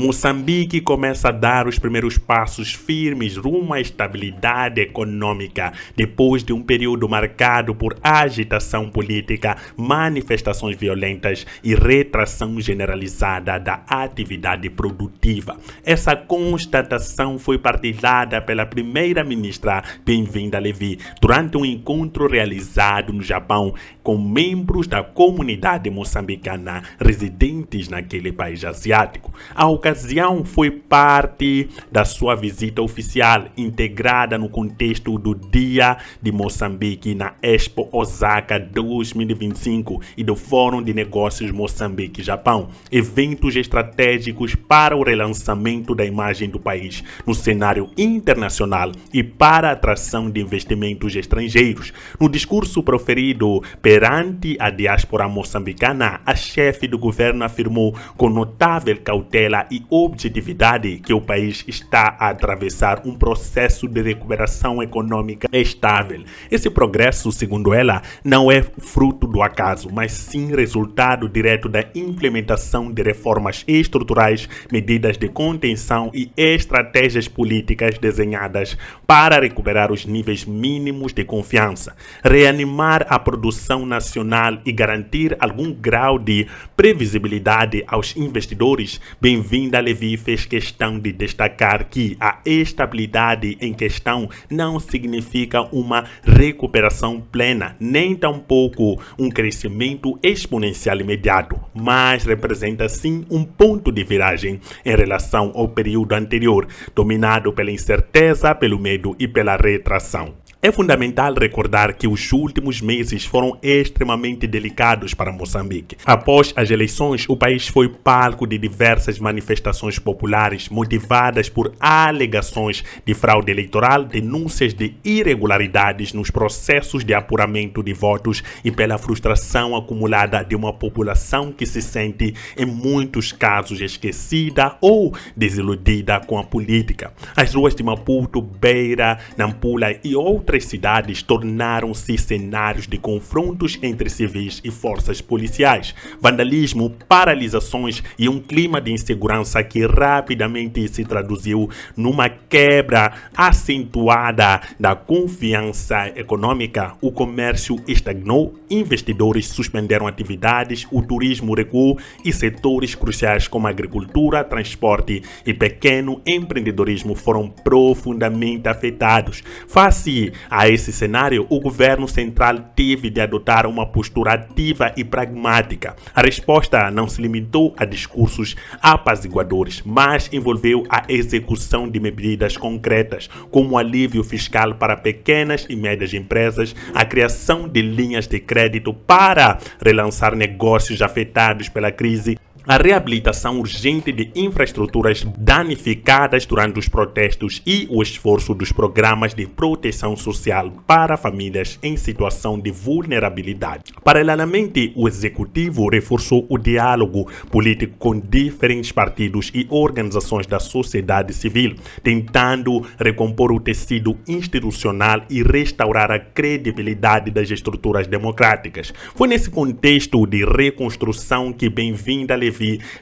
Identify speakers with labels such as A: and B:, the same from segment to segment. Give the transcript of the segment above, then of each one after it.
A: Moçambique começa a dar os primeiros passos firmes rumo à estabilidade econômica, depois de um período marcado por agitação política, manifestações violentas e retração generalizada da atividade produtiva. Essa constatação foi partilhada pela primeira-ministra Bem-vinda Levi durante um encontro realizado no Japão com membros da comunidade moçambicana residentes naquele país asiático. A ocasião foi parte da sua visita oficial, integrada no contexto do Dia de Moçambique na Expo Osaka 2025 e do Fórum de Negócios Moçambique-Japão, eventos estratégicos para o relançamento da imagem do país no cenário internacional e para a atração de investimentos estrangeiros. No discurso proferido perante a diáspora moçambicana, a chefe do governo afirmou com notável cautela e objetividade que o país está a atravessar um processo de recuperação econômica estável. Esse progresso, segundo ela, não é fruto do acaso, mas sim resultado direto da implementação de reformas estruturais, medidas de contenção e estratégias políticas desenhadas para recuperar os níveis mínimos de confiança, reanimar a produção nacional e garantir algum grau de previsibilidade aos investidores. Bem-vinda Levi fez questão de destacar que a estabilidade em questão não significa uma recuperação plena, nem tampouco um crescimento exponencial imediato, mas representa sim um ponto de viragem em relação ao período anterior, dominado pela incerteza, pelo medo e pela retração. É fundamental recordar que os últimos meses foram extremamente delicados para Moçambique. Após as eleições, o país foi palco de diversas manifestações populares motivadas por alegações de fraude eleitoral, denúncias de irregularidades nos processos de apuramento de votos e pela frustração acumulada de uma população que se sente, em muitos casos, esquecida ou desiludida com a política. As ruas de Maputo, Beira, Nampula e outras cidades tornaram-se cenários de confrontos entre civis e forças policiais, vandalismo, paralisações e um clima de insegurança que rapidamente se traduziu numa quebra acentuada da confiança econômica. O comércio estagnou, investidores suspenderam atividades, o turismo recuou e setores cruciais como agricultura, transporte e pequeno empreendedorismo foram profundamente afetados. Face a esse cenário, o governo central teve de adotar uma postura ativa e pragmática. A resposta não se limitou a discursos apaziguadores, mas envolveu a execução de medidas concretas, como o alívio fiscal para pequenas e médias empresas, a criação de linhas de crédito para relançar negócios afetados pela crise, a reabilitação urgente de infraestruturas danificadas durante os protestos e o esforço dos programas de proteção social para famílias em situação de vulnerabilidade. Paralelamente, o executivo reforçou o diálogo político com diferentes partidos e organizações da sociedade civil, tentando recompor o tecido institucional e restaurar a credibilidade das estruturas democráticas. Foi nesse contexto de reconstrução que Bem-vinda Levi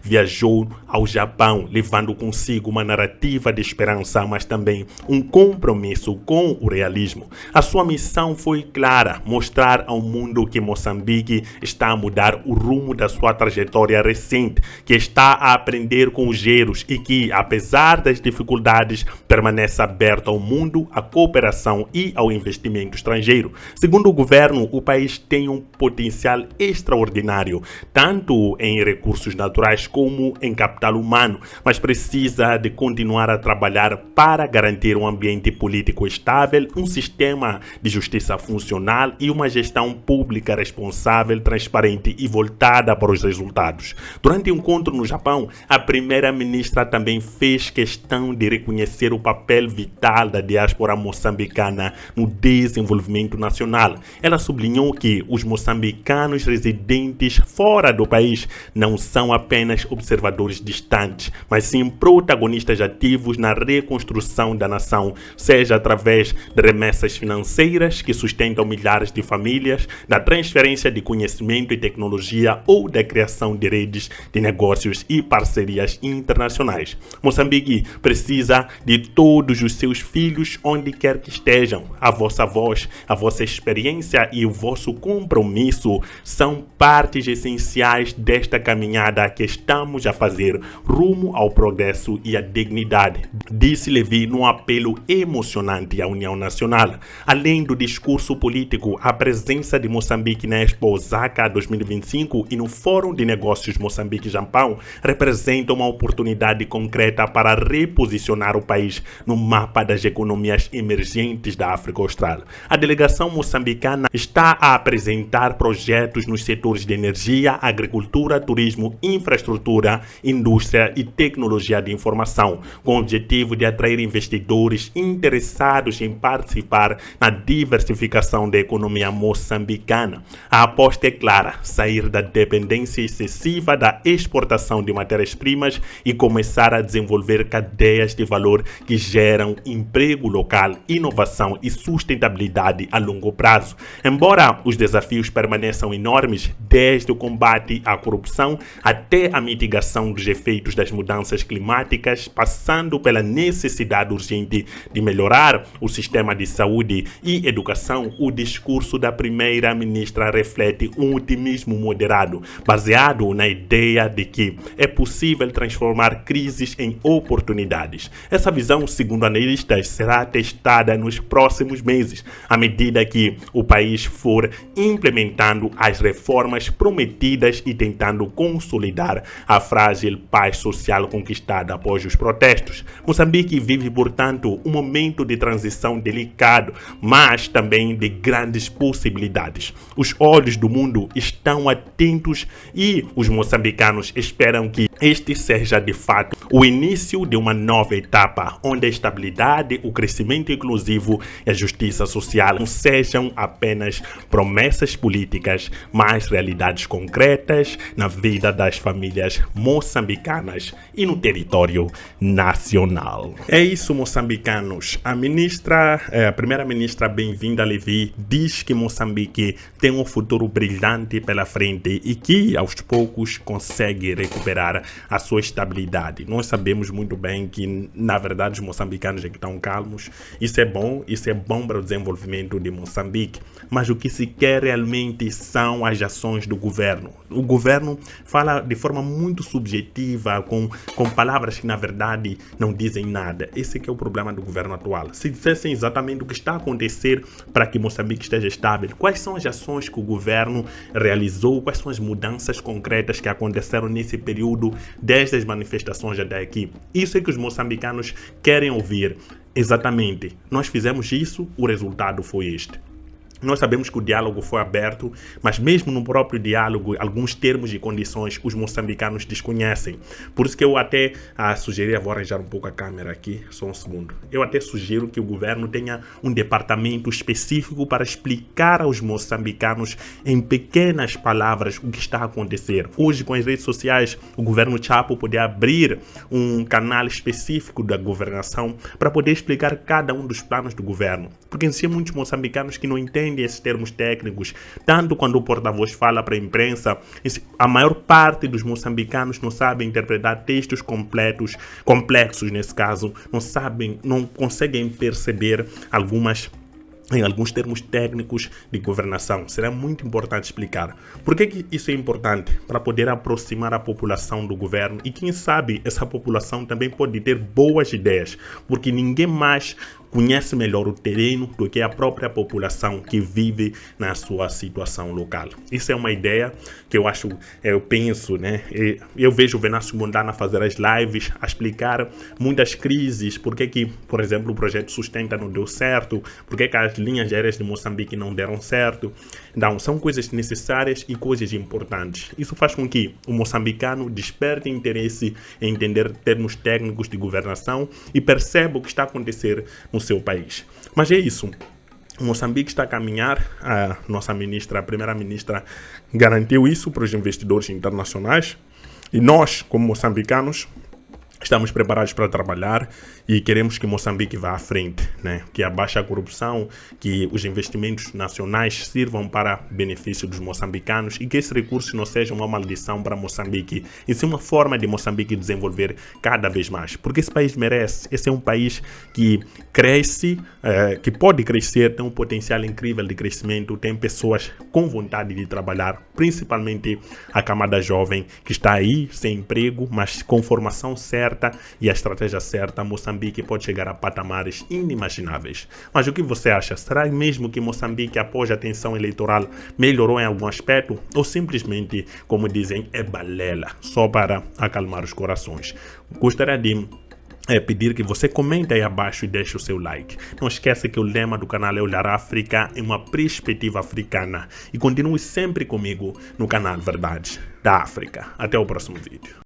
A: viajou ao Japão, levando consigo uma narrativa de esperança, mas também um compromisso com o realismo. A sua missão foi clara: mostrar ao mundo que Moçambique está a mudar o rumo da sua trajetória recente, que está a aprender com os erros e que, apesar das dificuldades, permanece aberto ao mundo, à cooperação e ao investimento estrangeiro. Segundo o governo, o país tem um potencial extraordinário, tanto em recursos naturais como em capital humano, mas precisa de continuar a trabalhar para garantir um ambiente político estável, um sistema de justiça funcional e uma gestão pública responsável, transparente e voltada para os resultados. Durante o encontro no Japão, a primeira-ministra também fez questão de reconhecer o papel vital da diáspora moçambicana no desenvolvimento nacional. Ela sublinhou que os moçambicanos residentes fora do país não são são apenas observadores distantes, mas sim protagonistas ativos na reconstrução da nação, seja através de remessas financeiras que sustentam milhares de famílias, da transferência de conhecimento e tecnologia ou da criação de redes de negócios e parcerias internacionais. Moçambique precisa de todos os seus filhos onde quer que estejam. A vossa voz, a vossa experiência e o vosso compromisso são partes essenciais desta caminhada que estamos a fazer rumo ao progresso e à dignidade, disse Levi num apelo emocionante à União Nacional. Além do discurso político, a presença de Moçambique na Expo Osaka 2025 e no Fórum de Negócios Moçambique-Japão representa uma oportunidade concreta para reposicionar o país no mapa das economias emergentes da África Austral. A delegação moçambicana está a apresentar projetos nos setores de energia, agricultura, turismo, infraestrutura, indústria e tecnologia de informação, com o objetivo de atrair investidores interessados em participar na diversificação da economia moçambicana. A aposta é clara: sair da dependência excessiva da exportação de matérias-primas e começar a desenvolver cadeias de valor que geram emprego local, inovação e sustentabilidade a longo prazo. Embora os desafios permaneçam enormes, desde o combate à corrupção até a mitigação dos efeitos das mudanças climáticas, passando pela necessidade urgente de melhorar o sistema de saúde e educação, o discurso da primeira-ministra reflete um otimismo moderado, baseado na ideia de que é possível transformar crises em oportunidades. Essa visão, segundo analistas, será testada nos próximos meses, à medida que o país for implementando as reformas prometidas e tentando consolidar a frágil paz social conquistada após os protestos. Moçambique vive, portanto, um momento de transição delicado, mas também de grandes possibilidades. Os olhos do mundo estão atentos e os moçambicanos esperam que este seja de fato o início de uma nova etapa, onde a estabilidade, o crescimento inclusivo e a justiça social não sejam apenas promessas políticas, mas realidades concretas na vida das famílias moçambicanas e no território nacional. É isso, moçambicanos. A primeira-ministra Bem-vinda Levi diz que Moçambique tem um futuro brilhante pela frente e que aos poucos consegue recuperar a sua estabilidade. Nós sabemos muito bem que, na verdade, os moçambicanos é que estão calmos. Isso é bom para o desenvolvimento de Moçambique. Mas o que se quer realmente são as ações do governo. O governo fala de forma muito subjetiva, com palavras que, na verdade, não dizem nada. Esse que é o problema do governo atual. Se dissessem exatamente o que está a acontecer para que Moçambique esteja estável, quais são as ações que o governo realizou, quais são as mudanças concretas que aconteceram nesse período, desde as manifestações até aqui. Isso é que os moçambicanos querem ouvir. Exatamente. Nós fizemos isso, o resultado foi este. Nós sabemos que o diálogo foi aberto, mas mesmo no próprio diálogo, alguns termos e condições os moçambicanos desconhecem. Por isso que eu até sugeri, vou arranjar um pouco a câmera aqui, só um segundo. Eu até sugiro que o governo tenha um departamento específico para explicar aos moçambicanos em pequenas palavras o que está a acontecer. Hoje, com as redes sociais, o governo Chapo pode abrir um canal específico da governação para poder explicar cada um dos planos do governo. Porque existem muitos moçambicanos que não entendem esses termos técnicos, tanto quando o porta-voz fala para a imprensa, a maior parte dos moçambicanos não sabem interpretar textos complexos nesse caso, não conseguem perceber em alguns termos técnicos de governação. Será muito importante explicar. Por que isso é importante? Para poder aproximar a população do governo e, quem sabe, essa população também pode ter boas ideias, porque ninguém mais conhece melhor o terreno do que a própria população que vive na sua situação local. Isso é uma ideia que eu penso, né? Eu vejo o Venâncio Mondlane a fazer as lives, a explicar muitas crises, por que, por exemplo, o projeto Sustenta não deu certo, por que as linhas aéreas de Moçambique não deram certo. Então, são coisas necessárias e coisas importantes. Isso faz com que o moçambicano desperte interesse em entender termos técnicos de governação e perceba o que está a acontecer no seu país. Mas é isso. Moçambique está a caminhar, a primeira-ministra garantiu isso para os investidores internacionais. E nós, como moçambicanos, estamos preparados para trabalhar e queremos que Moçambique vá à frente, né? Que abaixe a corrupção, que os investimentos nacionais sirvam para benefício dos moçambicanos e que esses recursos não sejam uma maldição para Moçambique, e sim uma forma de Moçambique desenvolver cada vez mais, porque esse país merece. Esse é um país que cresce, que pode crescer, tem um potencial incrível de crescimento, tem pessoas com vontade de trabalhar, principalmente a camada jovem que está aí sem emprego, mas com formação certa e a estratégia certa, Moçambique pode chegar a patamares inimagináveis. Mas o que você acha? Será mesmo que Moçambique, após a tensão eleitoral, melhorou em algum aspecto? Ou simplesmente, como dizem, é balela, só para acalmar os corações? Gostaria de pedir que você comente aí abaixo e deixe o seu like. Não esqueça que o lema do canal é Olhar África em uma perspectiva africana. E continue sempre comigo no canal Verdades da África. Até o próximo vídeo.